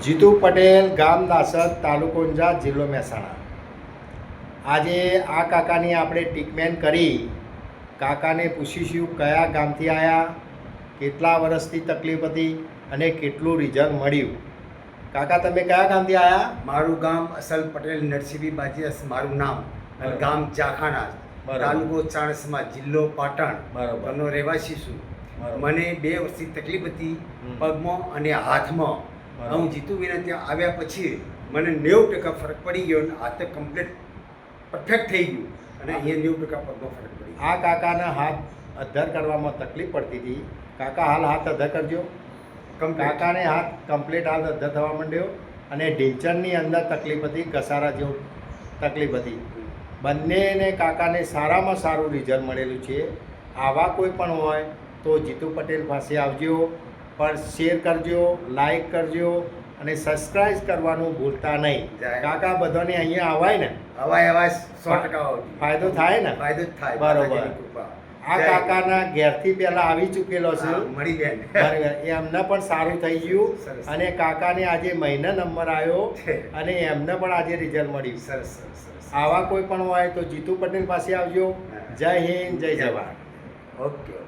જીતુ પટેલ, ગામ દાસદ, તાલુકો ઊંઝા, જિલ્લો મહેસાણા। આજે આ કાકાની આપણે ટ્રીટમેન્ટ કરી। કાકાને પૂછીશું કયા ગામથી આવ્યા, કેટલા વર્ષથી તકલીફ હતી અને કેટલું રિઝલ્ટ મળ્યું। કાકા, તમે કયા ગામથી આવ્યા? મારું ગામ અસલ પટેલ નરસિંહજી બાજીયસ મારું નામ, અને ગામ ચાખાણા, તાલુકો ચાણસ્મા, જિલ્લો પાટણ, નો રહેવાસી છું। મને 2 વર્ષથી તકલીફ હતી પગમાં અને હાથમાં। હું જીતુભાઈને ત્યાં આવ્યા પછી મને 90% ફરક પડી ગયો અને હાથ કમ્પ્લીટ પરફેક્ટ થઈ ગયું અને અહીંયા 90% પગમાં ફરક પડી ગયો। આ કાકાના હાથ અધ્ધર કરવામાં તકલીફ પડતી હતી। કાકા, હાલ હાથ અધ્ધર કરજો। કાકાને હાથ કમ્પ્લીટ હાથ અધ્ધર થવા માંડ્યો અને ઢીંચણની અંદર તકલીફ હતી, ઘસારા જેવું તકલીફ હતી। બંનેને કાકાને સારામાં સારું રિઝલ્ટ મળેલું છે। આવા કોઈ પણ હોય તો જીતુ પટેલ પાસે આવજો, પણ શેર કરજો, લાઈક કરજો અને સબસ્ક્રાઈબ કરવાનું ભૂલતા નહીં। કાકા, બધાને અહીંયા આવાય ને? અવાય 100% ફાયદો થાય ને? ફાયદો જ થાય, બરોબર। કૃપા। આ કાકાના ઘેરથી પહેલા આવી ચૂકેલો છે, મળી બેન, એમને પણ સારું થઈ ગયું સરસ। અને કાકાને આજે મહિના નંબર આવ્યો અને એમને પણ આજે રિઝલ્ટ મળ્યું। સરસ સરસ સરસ। આવા કોઈ પણ હોય તો જીતુ પટેલ પાસે આવજો। જય હિન્દ, જય જવાન। ઓકે।